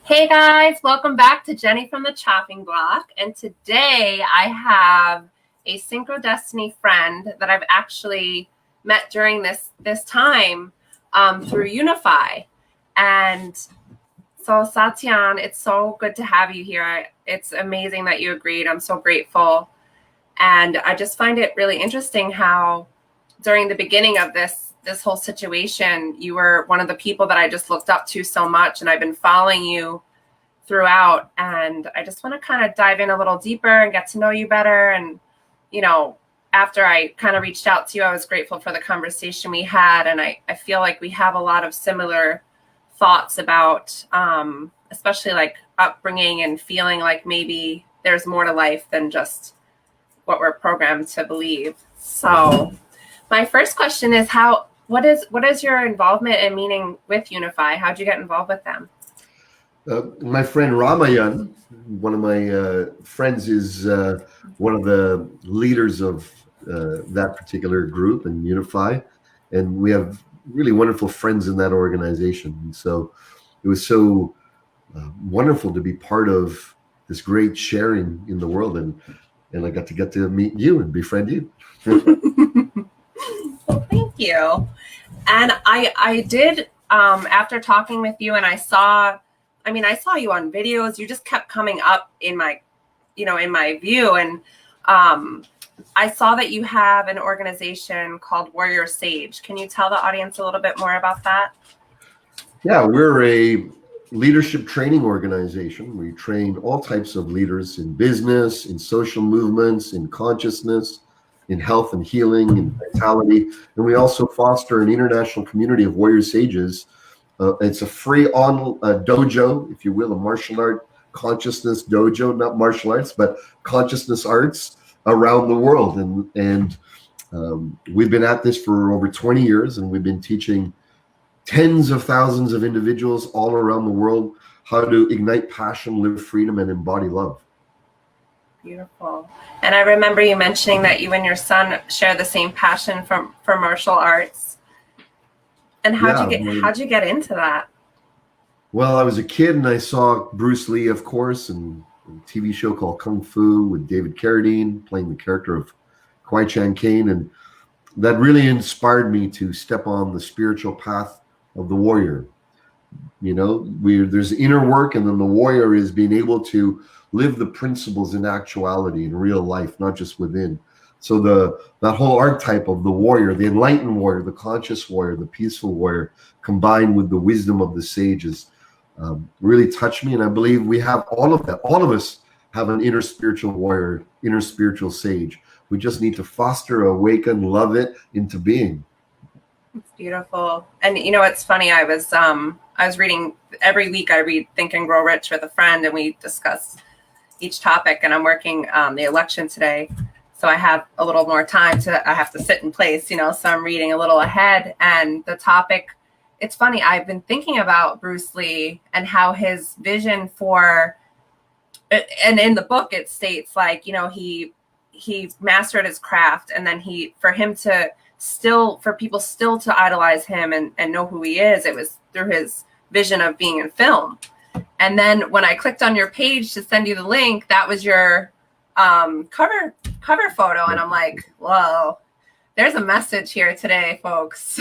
Hey guys, welcome back to Jenny from the Chopping Block. And today I have a Synchro Destiny friend that I've actually met during this time through Unify. And so Satyen, it's so good to have you here. It's amazing that you agreed. I'm so grateful. And I just find it really interesting how during the beginning of this whole situation, you were one of the people that I just looked up to so much, and I've been following you throughout. And I just want to kind of dive in a little deeper and get to know you better. And, after I kind of reached out to you, I was grateful for the conversation we had. And I feel like we have a lot of similar thoughts about, especially like upbringing and feeling like maybe there's more to life than just what we're programmed to believe. So my first question is what is your involvement and meaning with Unify? How'd you get involved with them? My friend Ramayan, one of my friends, is one of the leaders of that particular group in Unify, and we have really wonderful friends in that organization. And so it was so wonderful to be part of this great sharing in the world, and I got to meet you and befriend you. Well, thank you. And I did after talking with you, and I saw you on videos. You just kept coming up in my view. And I saw that you have an organization called Warrior Sage. Can you tell the audience a little bit more about that? Yeah, we're a leadership training organization. We train all types of leaders in business, in social movements, in consciousness, in health and healing, in vitality. And we also foster an international community of warrior sages. It's a free on dojo, if you will, a martial art consciousness dojo, not martial arts, but consciousness arts around the world. And we've been at this for over 20 years, and we've been teaching tens of thousands of individuals all around the world how to ignite passion, live freedom, and embody love. Beautiful. And I remember you mentioning that you and your son share the same passion for martial arts. And how'd you get into that? Well, I was a kid and I saw Bruce Lee, of course, and a TV show called Kung Fu with David Carradine playing the character of Kwai Chan Caine, and that really inspired me to step on the spiritual path of the warrior. There's inner work, and then the warrior is being able to live the principles in actuality, in real life, not just within. So that whole archetype of the warrior, the enlightened warrior, the conscious warrior, the peaceful warrior, combined with the wisdom of the sages, really touched me. And I believe we have all of that. All of us have an inner spiritual warrior, inner spiritual sage. We just need to foster, awaken, love it into being. It's beautiful. And it's funny. I was reading every week. I read Think and Grow Rich with a friend, and we discuss each topic. And I'm working the election today, so I have a little more time I have to sit in place, so I'm reading a little ahead. And the topic, it's funny, I've been thinking about Bruce Lee and how his vision and in the book it states like, he mastered his craft, and then for people still to idolize him and know who he is, it was through his vision of being in film. And then when I clicked on your page to send you the link, that was your cover photo, and I'm like, whoa, there's a message here today, folks.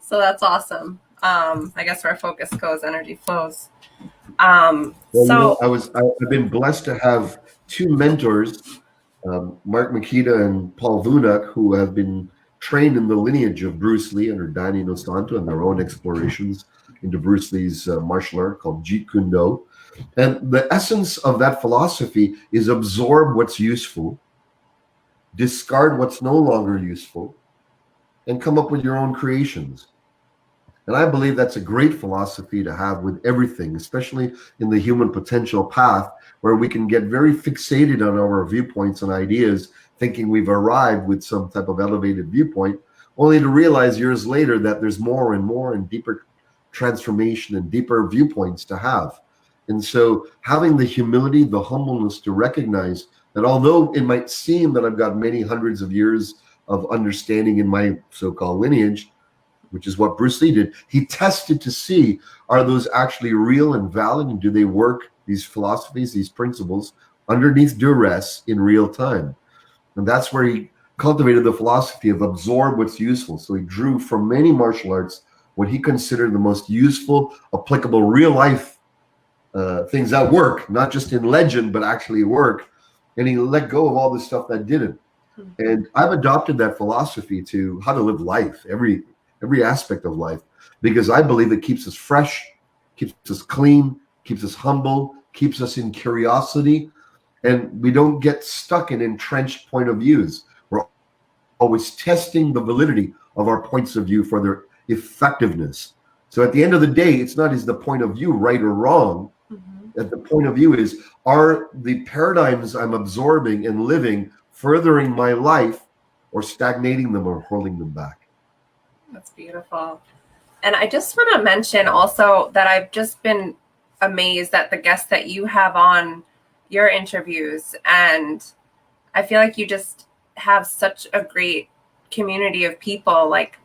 So that's awesome. I guess where focus goes, energy flows. I've been blessed to have two mentors, Mark Makita and Paul Vunak, who have been trained in the lineage of Bruce Lee under Danny Inosanto and their own explorations into Bruce Lee's martial art called Jeet Kune Do. And the essence of that philosophy is absorb what's useful, discard what's no longer useful, and come up with your own creations. And I believe that's a great philosophy to have with everything, especially in the human potential path, where we can get very fixated on our viewpoints and ideas, thinking we've arrived with some type of elevated viewpoint, only to realize years later that there's more and more and deeper transformation and deeper viewpoints to have. And so having the humility, the humbleness to recognize that although it might seem that I've got many hundreds of years of understanding in my so-called lineage, which is what Bruce Lee did. He tested to see, are those actually real and valid, and do they work, these philosophies, these principles, underneath duress in real time? And that's where he cultivated the philosophy of absorb what's useful. So he drew from many martial arts what he considered the most useful, applicable, real life things that work, not just in legend, but actually work. And he let go of all the stuff that didn't. And I've adopted that philosophy to how to live life, every aspect of life, because I believe it keeps us fresh, keeps us clean, keeps us humble, keeps us in curiosity, and we don't get stuck in entrenched point of views. We're always testing the validity of our points of view for their effectiveness. So at the end of the day, it's not, is the point of view right or wrong? That the point of view is, are the paradigms I'm absorbing and living furthering my life, or stagnating them, or holding them back? That's beautiful. And I just want to mention also that I've just been amazed at the guests that you have on your interviews. And I feel like you just have such a great community of people. Like,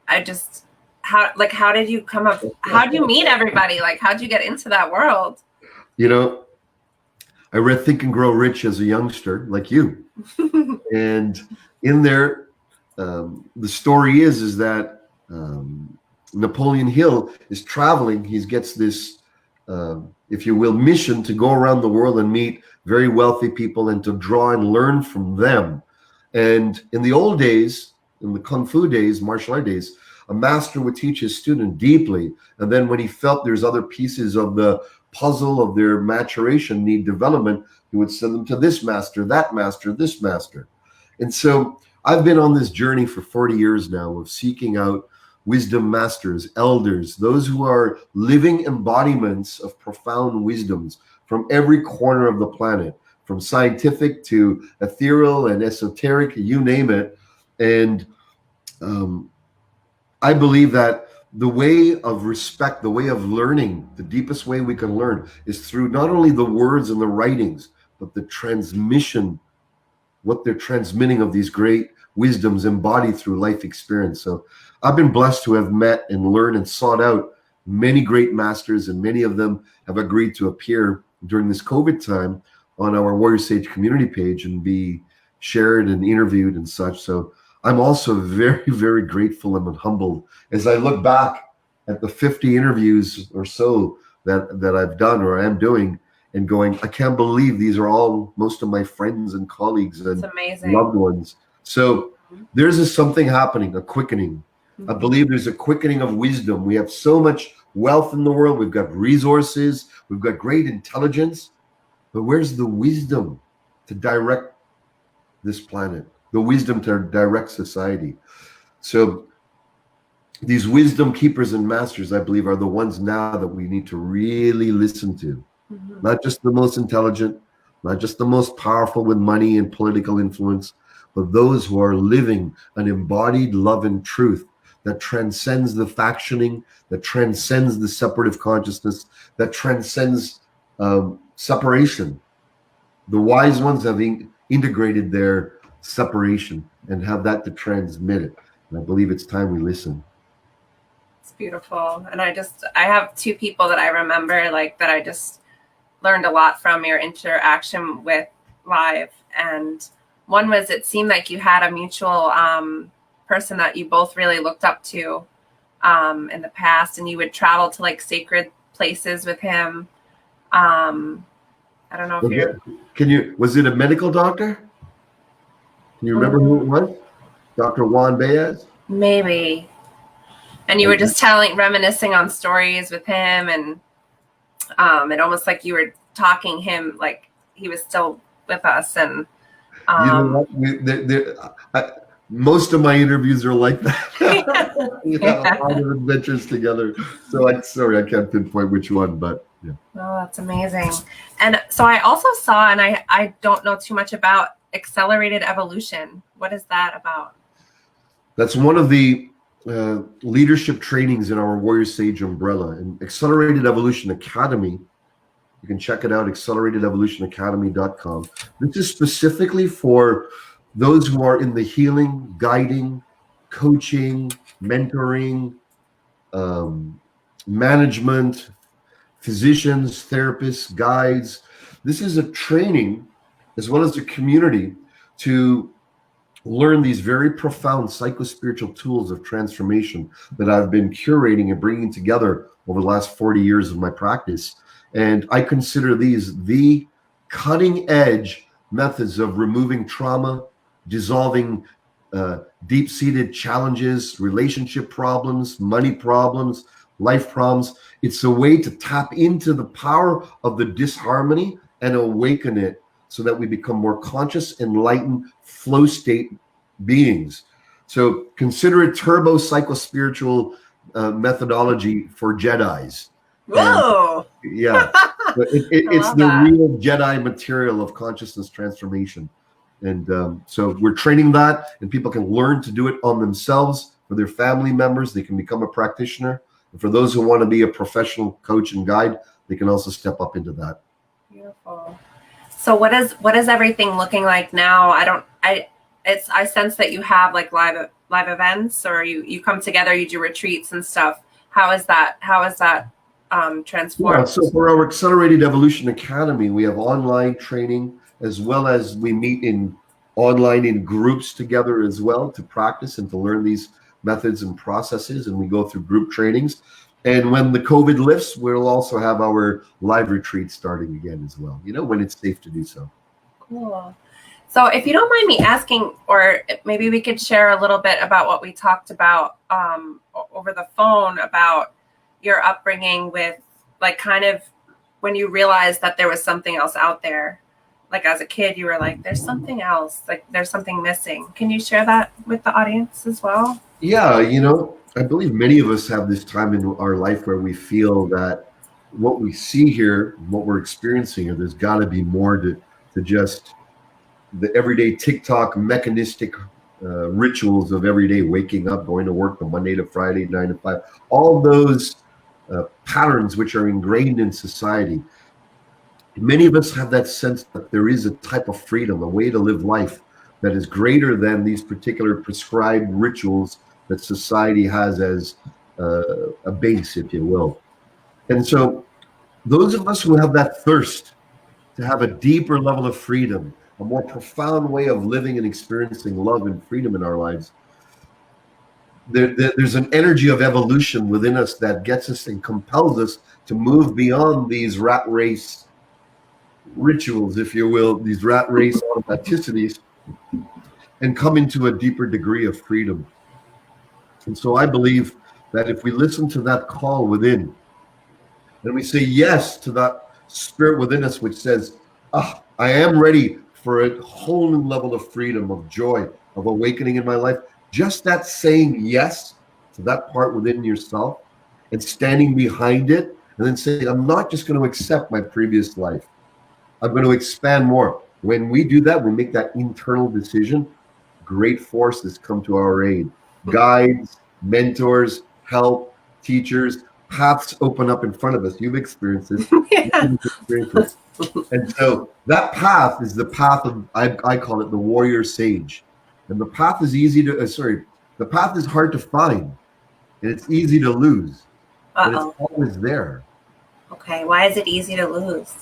how did you come up? How did you meet everybody? Like, how'd you get into that world? You know, I read Think and Grow Rich as a youngster, like you. And in there, the story is that Napoleon Hill is traveling. He gets this, if you will, mission to go around the world and meet very wealthy people and to draw and learn from them. And in the old days, in the Kung Fu days, martial art days, a master would teach his student deeply. And then when he felt there's other pieces of the puzzle of their maturation need development, he would send them to this master, that master, this master. And so I've been on this journey for 40 years now of seeking out wisdom masters, elders, those who are living embodiments of profound wisdoms from every corner of the planet, from scientific to ethereal and esoteric, you name it. And I believe that the way of respect, the way of learning, the deepest way we can learn is through not only the words and the writings, but the transmission, what they're transmitting of these great wisdoms embodied through life experience. So I've been blessed to have met and learned and sought out many great masters, and many of them have agreed to appear during this COVID time on our Warrior Sage community page and be shared and interviewed and such. So I'm also very, very grateful and humbled as I look back at the 50 interviews or so that I've done or I am doing, and going, I can't believe these are all most of my friends and colleagues and loved ones. So there's something happening, a quickening. I believe there's a quickening of wisdom. We have so much wealth in the world. We've got resources. We've got great intelligence. But where's the wisdom to direct this planet? The wisdom to direct society? So these wisdom keepers and masters, I believe, are the ones now that we need to really listen to. Not just the most intelligent, not just the most powerful with money and political influence, but those who are living an embodied love and truth that transcends the factioning, that transcends the separative consciousness, that transcends separation. The wise ones have integrated their separation and have that to transmit it. And I believe it's time we listen. It's beautiful. And I have two people that I remember, like, that I just learned a lot from your interaction with live. And one was, it seemed like you had a mutual person that you both really looked up to in the past, and you would travel to like sacred places with him. I don't know if was it a medical doctor? Can you remember who it was? Dr. Juan Baez? Maybe. And you were just reminiscing on stories with him, and it almost like you were talking him like he was still with us. And you know what? Most of my interviews are like that. We have a lot of adventures together. So I can't pinpoint which one, but yeah. Oh, that's amazing. And so I also saw, and I don't know too much about accelerated evolution. What is that about? That's one of the leadership trainings in our Warrior Sage umbrella. And Accelerated Evolution Academy, you can check it out, acceleratedevolutionacademy.com. This is specifically for those who are in the healing, guiding, coaching, mentoring, management, physicians, therapists, guides. This is a training as well as a community to learn these very profound psychospiritual tools of transformation that I've been curating and bringing together over the last 40 years of my practice. And I consider these the cutting edge methods of removing trauma, dissolving deep-seated challenges, relationship problems, money problems, life problems. It's a way to tap into the power of the disharmony and awaken it so that we become more conscious, enlightened, flow state beings. So consider it turbo psychospiritual methodology for Jedis. Whoa! And, yeah, it's the real Jedi material of consciousness transformation. And so we're training that, and people can learn to do it on themselves. For their family members, they can become a practitioner. And for those who want to be a professional coach and guide, they can also step up into that. Beautiful. So what is everything looking like now? I sense that you have like live events, or you come together, you do retreats and stuff. How is that transformed? Yeah, so for our Accelerated Evolution Academy, we have online training, as well as we meet online in groups together as well to practice and to learn these methods and processes, and we go through group trainings. And when the COVID lifts, we'll also have our live retreat starting again as well, when it's safe to do so. Cool. So if you don't mind me asking, or maybe we could share a little bit about what we talked about over the phone about your upbringing with, like, kind of when you realized that there was something else out there. Like as a kid, you were like, there's something else, like there's something missing. Can you share that with the audience as well? Yeah, I believe many of us have this time in our life where we feel that what we see here, what we're experiencing, there's got to be more to just the everyday TikTok mechanistic rituals of everyday waking up, going to work from Monday to Friday, 9 to 5, all those patterns which are ingrained in society. Many of us have that sense that there is a type of freedom, a way to live life that is greater than these particular prescribed rituals that society has as a base, if you will. And so those of us who have that thirst to have a deeper level of freedom, a more profound way of living and experiencing love and freedom in our lives, there's an energy of evolution within us that gets us and compels us to move beyond these rat race rituals, if you will, these rat race automaticities, and come into a deeper degree of freedom. And so I believe that if we listen to that call within, and we say yes to that spirit within us which says, I am ready for a whole new level of freedom, of joy, of awakening in my life, just that saying yes to that part within yourself and standing behind it, and then saying, I'm not just going to accept my previous life. I'm going to expand more. When we do that, we make that internal decision, great forces come to our aid. Guides, mentors, help, teachers, paths open up in front of us. You've experienced this. Yeah. And so that path is the path of, I call it the warrior sage. And the path is the path is hard to find, and it's easy to lose. But it's always there. Okay, why is it easy to lose?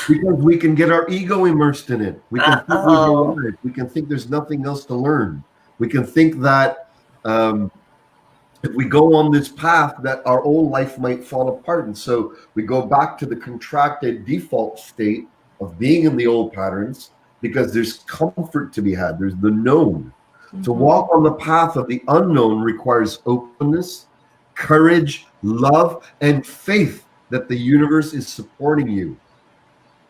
Because we can get our ego immersed in it. We can think we've arrived. We can think there's nothing else to learn. We can think that if we go on this path, that our old life might fall apart. And so we go back to the contracted default state of being in the old patterns, because there's comfort to be had. There's the known. Mm-hmm. To walk on the path of the unknown requires openness, courage, love, and faith that the universe is supporting you.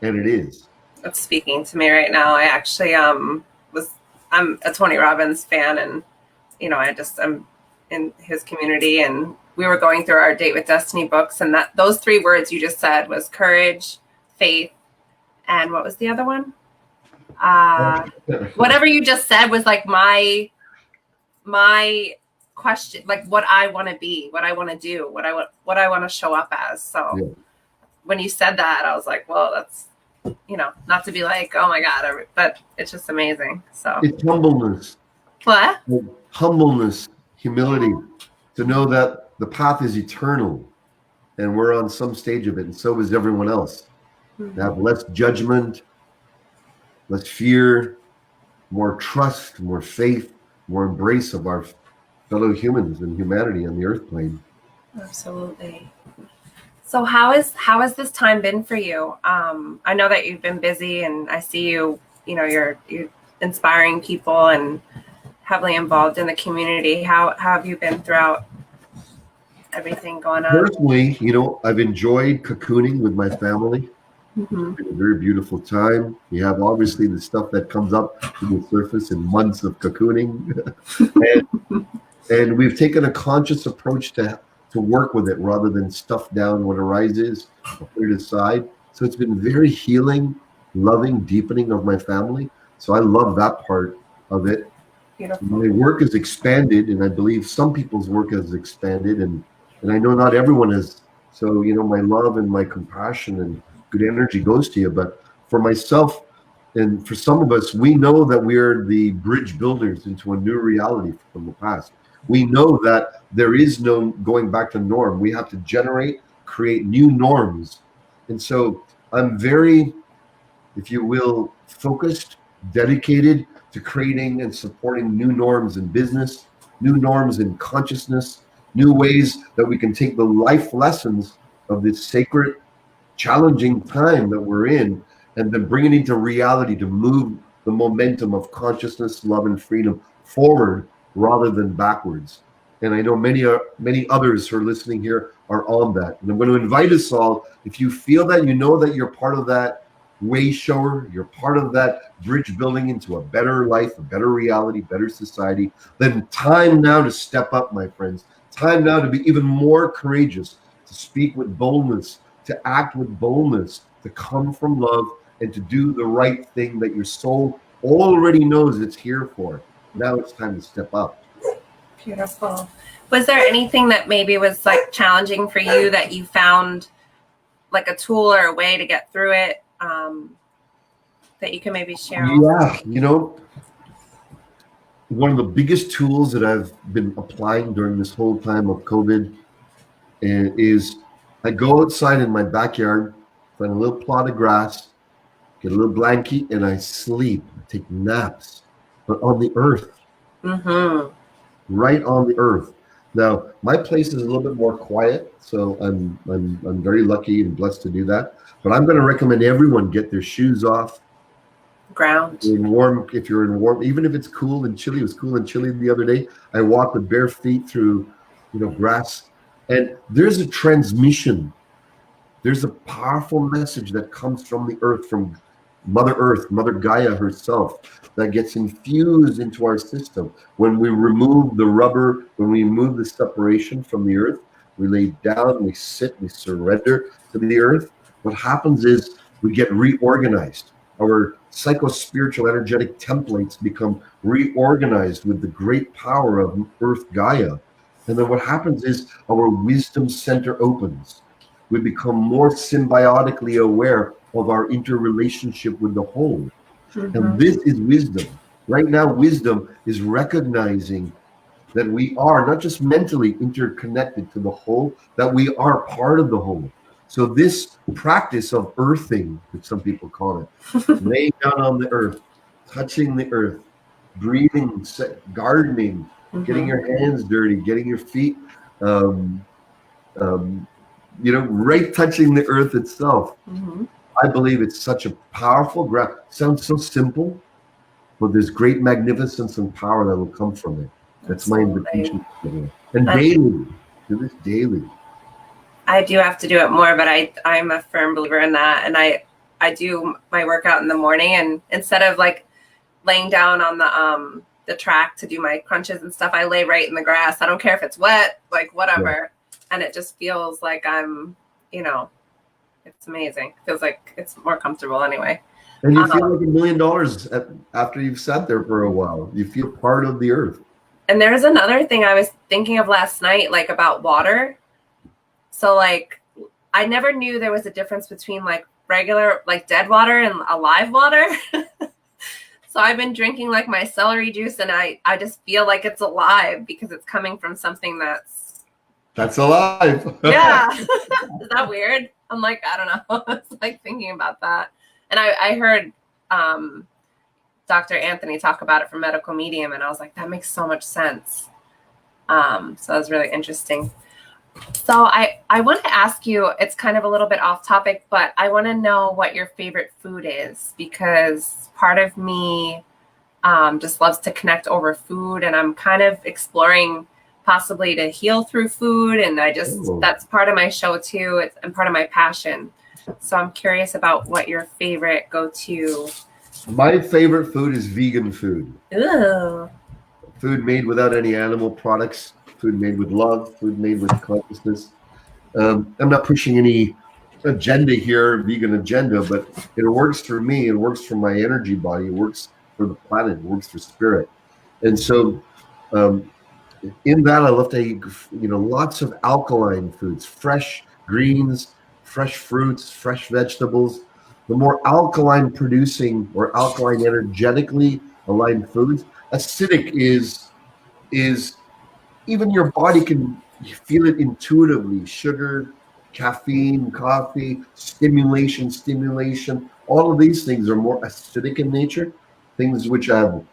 And it is. It's speaking to me right now. I actually I'm a Tony Robbins fan, and I'm in his community, and we were going through our Date with Destiny books, and that those 3 words you just said was courage, faith, and what was the other one? Whatever you just said was like my question, like what I want to be, what I want to do, what I want to show up as. So when you said that, I was like, well, that's, not to be like, oh my God, but it's just amazing. So it's humbleness. What? humbleness, humility, to know that the path is eternal and we're on some stage of it, and so is everyone else. To have less judgment, less fear, more trust, more faith, more embrace of our fellow humans and humanity on the earth plane. Absolutely. So how has this time been for you? I know that you've been busy, and I see you're inspiring people and heavily involved in the community. How have you been throughout everything going on? Personally, I've enjoyed cocooning with my family. It's been a very beautiful time. You have obviously the stuff that comes up to the surface in months of cocooning. and we've taken a conscious approach to work with it rather than stuff down what arises or put it aside. So it's been very healing, loving, deepening of my family. So I love that part of it. Beautiful. My work has expanded, and I believe some people's work has expanded, and I know not everyone is. So, my love and my compassion and good energy goes to you. But for myself and for some of us, we know that we're the bridge builders into a new reality from the past. We know that there is no going back to norm. We have to create new norms. And so I'm very, if you will, focused, dedicated to creating and supporting new norms in business, new norms in consciousness, new ways that we can take the life lessons of this sacred, challenging time that we're in, and then bring it into reality to move the momentum of consciousness, love, and freedom forward rather than backwards. And I know many others who are listening here are on that. And I'm going to invite us all, if you feel that, you know that you're part of that way shower, you're part of that bridge building into a better life, a better reality, better society, then time now to step up, my friends. Time now to be even more courageous, to speak with boldness, to act with boldness, to come from love, and to do the right thing that your soul already knows it's here for. Now it's time to step up. Beautiful. Was there anything that maybe was like challenging for you that you found like a tool or a way to get through it that you can maybe share? Yeah, one of the biggest tools that I've been applying during this whole time of COVID is I go outside in my backyard, find a little plot of grass, get a little blanket, and I sleep. I take naps, but on the earth. Right on the earth. Now, my place is a little bit more quiet, so I'm very lucky and blessed to do that. But I'm going to recommend everyone get their shoes off. Ground. If you're in warm, even if it's cool and chilly. It was cool and chilly the other day. I walked with bare feet through, grass, and there's a transmission. There's a powerful message that comes from the earth, from Mother Earth, Mother Gaia herself, that gets infused into our system. When we remove the rubber, when we remove the separation from the earth, we lay down, we sit, we surrender to the earth. What happens is we get reorganized. Our psycho-spiritual energetic templates become reorganized with the great power of Earth Gaia. And then what happens is our wisdom center opens. We become more symbiotically aware of our interrelationship with the whole. And this is wisdom. Right now, wisdom is recognizing that we are not just mentally interconnected to the whole, that we are part of the whole. So this practice of earthing, which some people call it, laying down on the earth, touching the earth, breathing, gardening, getting your hands dirty, getting your feet, right touching the earth itself. I believe it's such a powerful ground. Sounds so simple, but there's great magnificence and power that will come from it. That's my invitation. And daily, do this daily. I do have to do it more, but I'm a firm believer in that. And I do my workout in the morning, and instead of like laying down on the track to do my crunches and stuff, I lay right in the grass. I don't care if it's wet, like whatever. Yeah. And it just feels like I'm, it's amazing. It feels like it's more comfortable anyway. And you feel like $1 million after you've sat there for a while. You feel part of the earth. And there's another thing I was thinking of last night, like about water. So like, I never knew there was a difference between like regular, like dead water and alive water. So I've been drinking like my celery juice, and I just feel like it's alive because it's coming from something that's alive. Yeah. Is that weird? I'm like, I don't know. It's like thinking about that. And I heard Dr. Anthony talk about it from Medical Medium, and I was like, that makes so much sense. So that was really interesting. So I want to ask you, it's kind of a little bit off topic, but I want to know what your favorite food is, because part of me just loves to connect over food, and I'm kind of exploring possibly to heal through food. And that's part of my show too. And part of my passion. So I'm curious about what your favorite go-to. My favorite food is vegan food. Ooh. Food made without any animal products, food made with love, food made with consciousness. I'm not pushing any agenda here, vegan agenda, but it works for me. It works for my energy body. It works for the planet. It works for spirit. And so in that, I love to eat, lots of alkaline foods, fresh greens, fresh fruits, fresh vegetables. The more alkaline producing or alkaline energetically aligned foods, acidic is even your body can feel it intuitively. Sugar, caffeine, coffee, stimulation, all of these things are more acidic in nature, things which have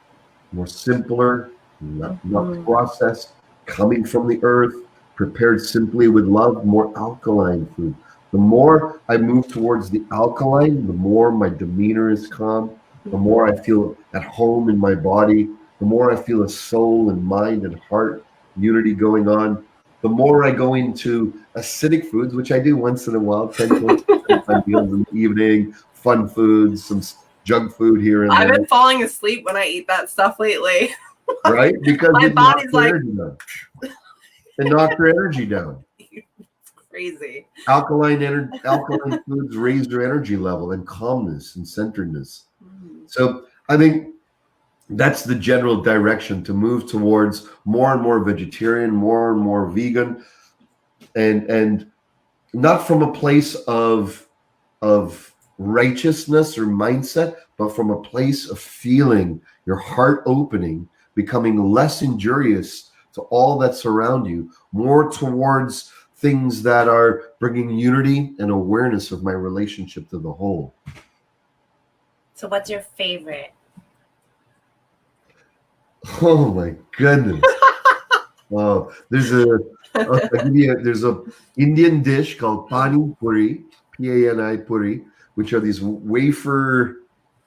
more simpler, not processed, coming from the earth, prepared simply with love, more alkaline food. The more I move towards the alkaline, the more my demeanor is calm, the more I feel at home in my body, the more I feel a soul and mind and heart unity going on. The more I go into acidic foods, which I do once in a while, 10-20% meals in the evening, fun foods, some junk food here and there. I've been falling asleep when I eat that stuff lately. Right? Because my body's like, it knocks your energy down. It's crazy. Alkaline foods raise your energy level and calmness and centeredness. So I think that's the general direction, to move towards more and more vegetarian, more and more vegan, and not from a place of righteousness or mindset, but from a place of feeling, your heart opening, becoming less injurious to all that's around you, more towards things that are bringing unity and awareness of my relationship to the whole. So what's your favorite? Oh my goodness. Oh, there's a Indian dish called pani puri, Pani puri, which are these wafer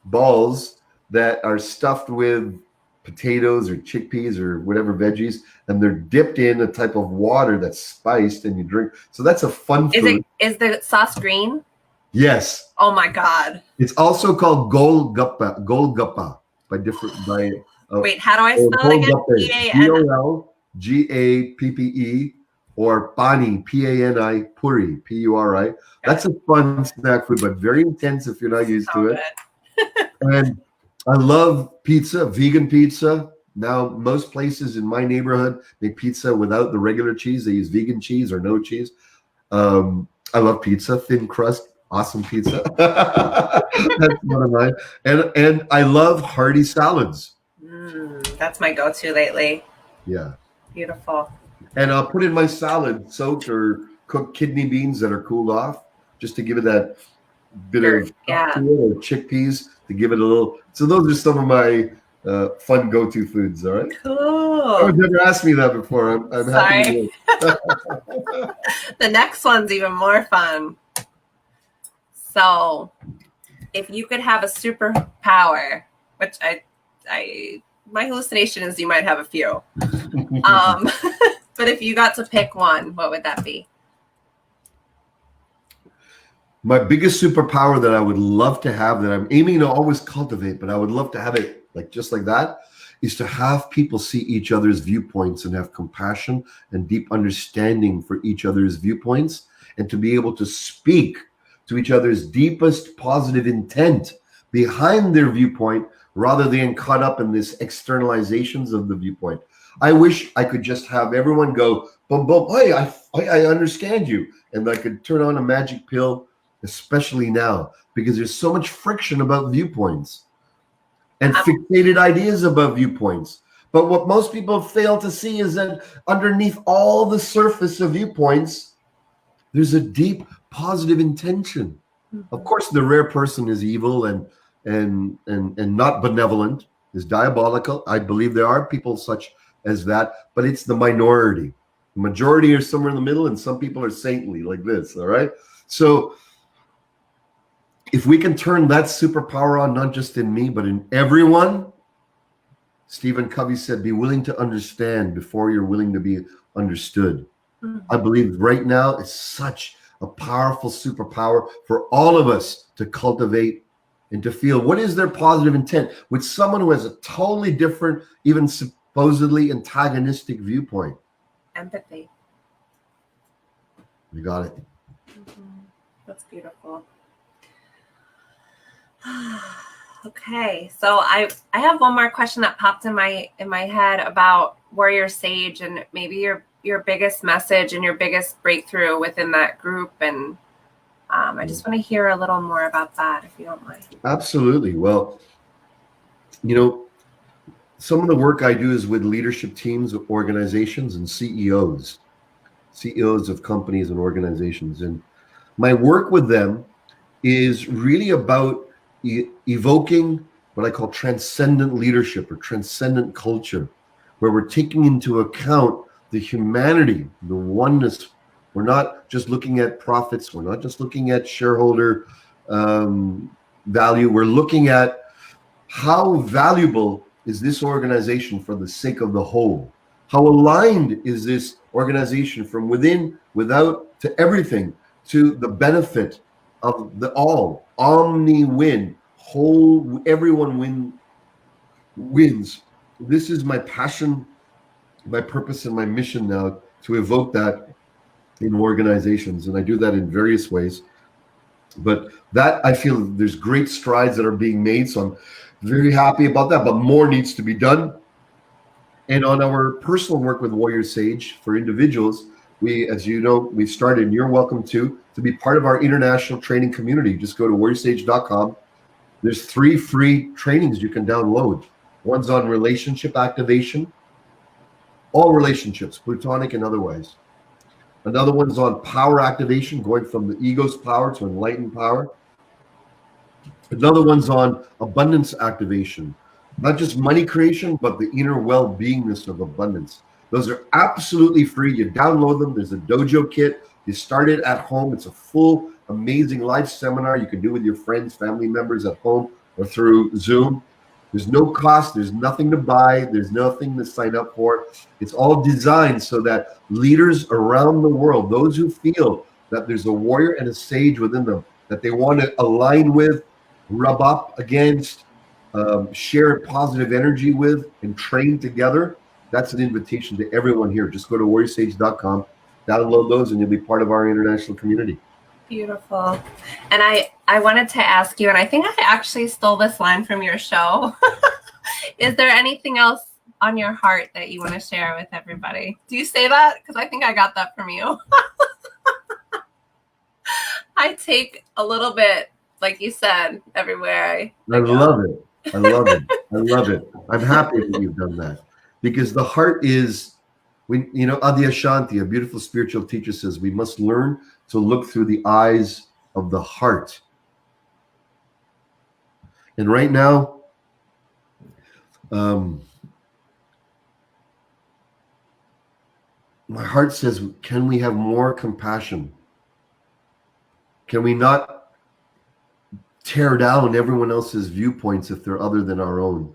balls that are stuffed with potatoes or chickpeas or whatever veggies, and they're dipped in a type of water that's spiced, and you drink. So that's a fun food. Is the sauce green? Yes. Oh my God. It's also called golgappa by wait, how do I spell it again? Golgappe, or pani, Pani, puri, Puri. That's a fun snack food, but very intense if you're not used to it. And I love pizza, vegan pizza. Now, most places in my neighborhood make pizza without the regular cheese. They use vegan cheese or no cheese. I love pizza, thin crust, awesome pizza. That's one of mine. And I love hearty salads. That's my go-to lately. Yeah. Beautiful. And I'll put in my salad soaked or cooked kidney beans that are cooled off, just to give it that bit of to it, or chickpeas to give it a little. So those are some of my fun go-to foods. All right. Cool. Oh, you've never asked me that before. I'm happy to do it. The next one's even more fun. So, if you could have a superpower, which my hallucination is you might have a few. But if you got to pick one, what would that be? My biggest superpower that I would love to have, that I'm aiming to always cultivate, but I would love to have it just like that, is to have people see each other's viewpoints and have compassion and deep understanding for each other's viewpoints, and to be able to speak to each other's deepest positive intent behind their viewpoint, rather than caught up in this externalizations of the viewpoint. I wish I could just have everyone go, boom, boom, hey, I understand you. And I could turn on a magic pill, especially now, because there's so much friction about viewpoints. and fixated ideas about viewpoints. But what most people fail to see is that underneath all the surface of viewpoints, there's a deep positive intention. Mm-hmm. Of course, the rare person is evil and not benevolent, is diabolical. I believe there are people such as that, but it's the minority. The majority are somewhere in the middle, and some people are saintly like this, all right? So if we can turn that superpower on, not just in me, but in everyone, Stephen Covey said, be willing to understand before you're willing to be understood. Mm-hmm. I believe right now is such a powerful superpower for all of us to cultivate and to feel. What is their positive intent with someone who has a totally different, even supposedly antagonistic viewpoint? Empathy. You got it. Mm-hmm. That's beautiful. Okay, so I have one more question that popped in my head about Warrior Sage and maybe your biggest message and your biggest breakthrough within that group, and I just want to hear a little more about that, if you don't mind. Absolutely. Well, some of the work I do is with leadership teams, organizations, and CEOs of companies and organizations, and my work with them is really about evoking what I call transcendent leadership or transcendent culture, where we're taking into account the humanity, the oneness. We're not just looking at profits. We're not just looking at shareholder value. We're looking at how valuable is this organization for the sake of the whole? How aligned is this organization from within, without, to everything, to the benefit of the all? Omni-win, whole, everyone wins. This is my passion, my purpose, and my mission now, to evoke that in organizations, and I do that in various ways. But that, I feel there's great strides that are being made, so I'm very happy about that, but more needs to be done. And on our personal work with Warrior Sage for individuals, we, as you know, we've started, and you're welcome to be part of our international training community. Just go to warriorsage.com. There's 3 free trainings you can download. One's on relationship activation, all relationships, platonic and otherwise. Another one's on power activation, going from the ego's power to enlightened power. Another one's on abundance activation, not just money creation, but the inner well-beingness of abundance. Those are absolutely free. You download them. There's a dojo kit. You start it at home. It's a full, amazing live seminar you can do with your friends, family members at home or through Zoom. There's no cost. There's nothing to buy. There's nothing to sign up for. It's all designed so that leaders around the world, those who feel that there's a warrior and a sage within them, that they want to align with, rub up against, share positive energy with, and train together, that's an invitation to everyone here. Just go to warriorsage.com, download those, and you'll be part of our international community. Beautiful. And I wanted to ask you, and I think I actually stole this line from your show. Is there anything else on your heart that you want to share with everybody? Do you say that? Because I think I got that from you. I take a little bit, like you said, everywhere I love it. I love it. I love it. I'm happy that you've done that, because the heart is, Adi Ashanti, a beautiful spiritual teacher, says we must learn to look through the eyes of the heart. And right now, my heart says, can we have more compassion? Can we not tear down everyone else's viewpoints if they're other than our own?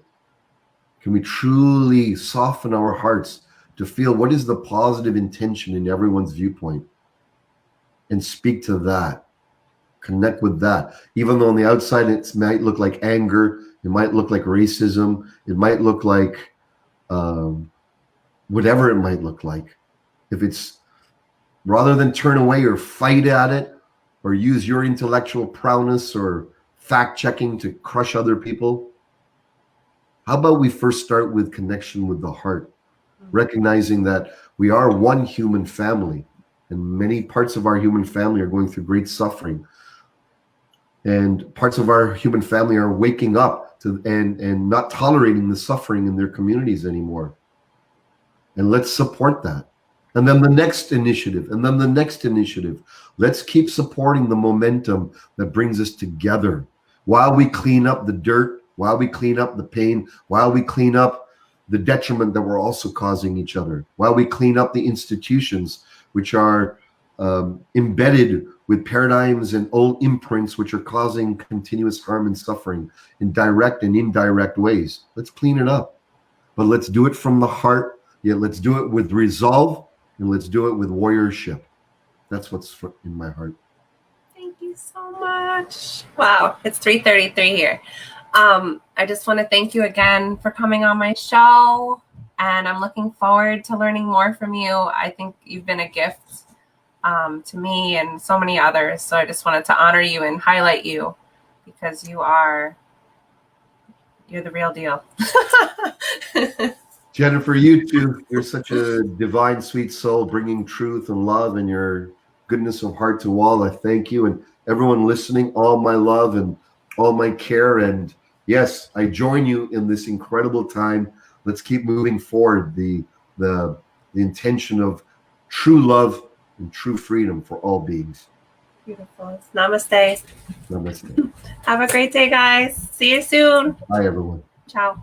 Can we truly soften our hearts to feel what is the positive intention in everyone's viewpoint and speak to that, connect with that? Even though on the outside it might look like anger, it might look like racism, it might look like whatever it might look like. If it's, rather than turn away or fight at it or use your intellectual prowess or fact-checking to crush other people, how about we first start with connection with the heart, recognizing that we are one human family, and many parts of our human family are going through great suffering. And parts of our human family are waking up and not tolerating the suffering in their communities anymore. And let's support that. And then the next initiative, and then the next initiative. Let's keep supporting the momentum that brings us together while we clean up the dirt, while we clean up the pain, while we clean up the detriment that we're also causing each other, while we clean up the institutions which are embedded with paradigms and old imprints which are causing continuous harm and suffering in direct and indirect ways. Let's clean it up. But let's do it from the heart, yet let's do it with resolve, and let's do it with warriorship. That's what's in my heart. Thank you so much. Wow, it's 3:33 here. I just want to thank you again for coming on my show, and I'm looking forward to learning more from you. I think you've been a gift to me and so many others. So I just wanted to honor you and highlight you because you're the real deal. Jennifer, you too. You're such a divine, sweet soul, bringing truth and love and your goodness of heart to all. I thank you, and everyone listening, all my love and all my care. And yes, I join you in this incredible time. Let's keep moving forward. The intention of true love and true freedom for all beings. Beautiful. Namaste. Namaste. Have a great day, guys. See you soon. Bye, everyone. Ciao.